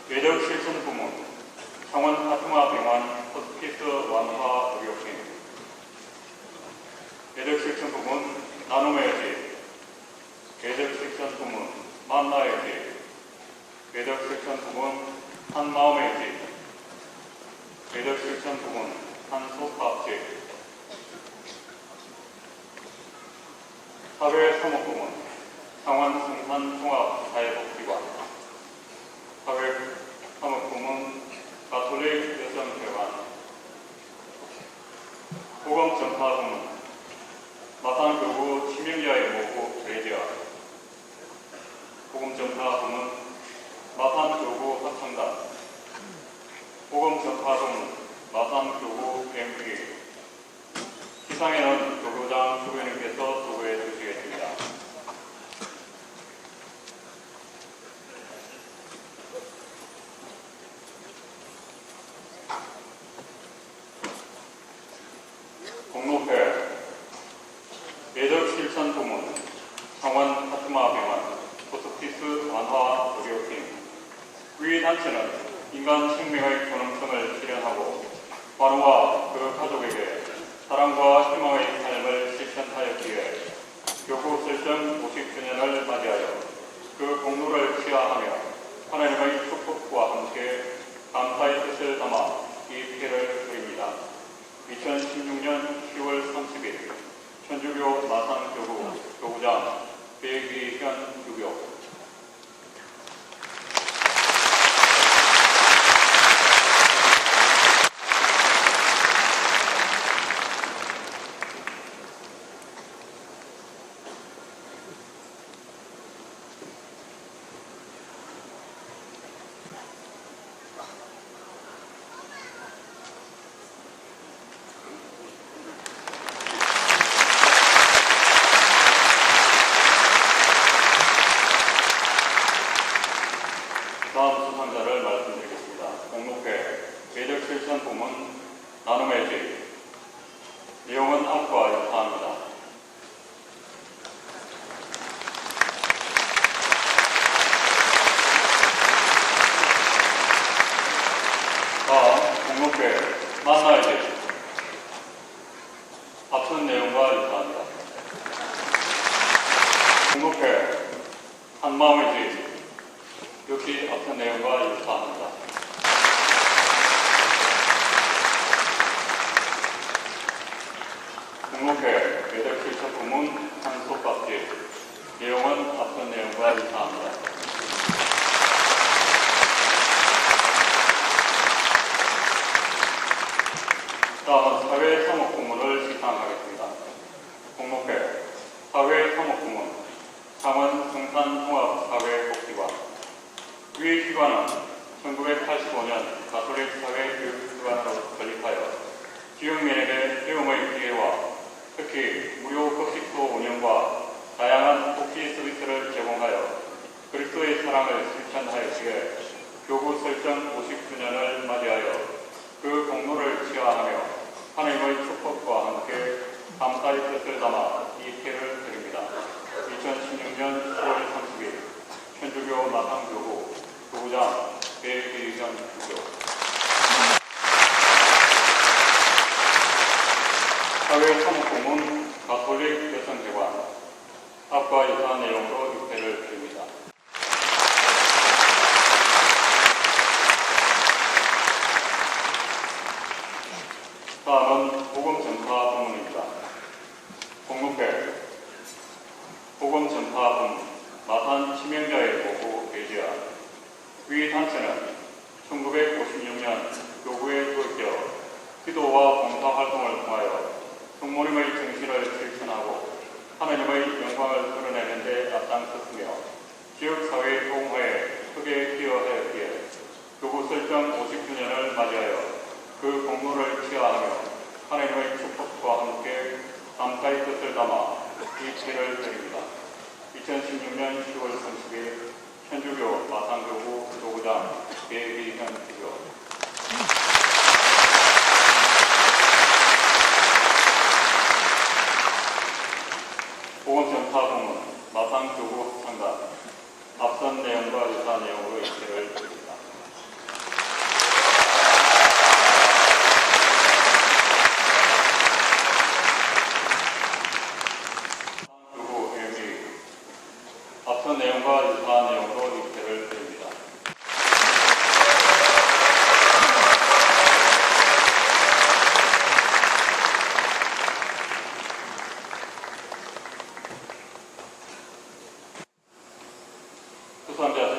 외적 실천 부문 창원 파트마병원 호스피스 완화 의료팀. 외적 실천 부문 나눔의 집. 외적 실천 부문 만나의 집. 외적 실천 부문 한마음의 집. 외적 실천 부문 한솥밥집. 사회사목부문 창원 성산종합사회복지관. 사회사목부문 가톨릭 여성회관. 보건전파부문 마산교구 치명자의 모부 대지아. 보건전파부문 마산교구 합창단. 보건전파부문 마산교구 MP. 시상에는 교구장 주변님께서 수고해 주시겠습니다. 공로회 외적 실천 부문 창원 파트마병원 호스피스 완화 의료팀. 위 단체는 인간 생명의 존엄성을 실현하고 환우와 그 가족에게 사랑과 희망의 삶을 실천하였기에 교구 설정 50주년을 맞이하여 그 공로를 취하하며 하나님의 축복과 함께 감사의 뜻을 담아 이 피해를 드립니다. 2016년 10월 30일 천주교 마산교구 교구장 배기현 유교. 다음 수상자를 말씀드리겠습니다. 공로회 외적 실천 부문 나눔의 집. 내용은 안과 유사합니다. 다음 공로회 만나의 집. 앞선 내용과 유사합니다. 공로회 한마음의 집. 역시 앞선 내용과 유사합니다. 공로회 외적 실천 부문 한솥밥집. 내용은 앞선 내용과 유사합니다. 다음은 사회사목 부문을 시상하겠습니다. 공로회 사회사목 부문 창원 성산종합사회복지관. 위 기관은 1985년 가톨릭 사회교육기관으로 건립하여 지역민에게 배움의 기회와 특히 무료 급식소 운영과 다양한 복지 서비스를 제공하여 그리스도의 사랑을 실천하였기에 교구 설정 50주년을 맞이하여 그 공로를 취하하며 하나님의 축복과 함께 감사의 뜻을 담아 이 피해를 드립니다. 2016년 10월 30일 천주교 마산교구 교구장 배기현 유교. 사회사목부문 가톨릭 여성회관. 앞과 유사한 내용으로 유폐를 드립니다. 다음은 복음전파 부문입니다. 공로회 복음전파 부문 마산 치명자의 보고 대지아. 위 단체는 1956년 교구에 도입되어 기도와 봉사활동을 통하여 성모님의 정신을 실천하고 하나님의 영광을 드러내는 데 앞장섰으며 지역사회 동호회에 크게 기여하였기에 교구 설정 50주년을 맞이하여 그 공로를 취하하며 하나님의 축복과 함께 감사의 뜻을 담아 이 피해를 드립니다. 2016년 10월 30일 천주교 마산교구 교구장 배기현 유교. 보건정파부문 마산교구 합창단 앞선 내용과 유사한 내용으로 입회를 드립니다. 교구 일미 앞선 내용과 유사한 내용으로 입회를 드립니다. 수상자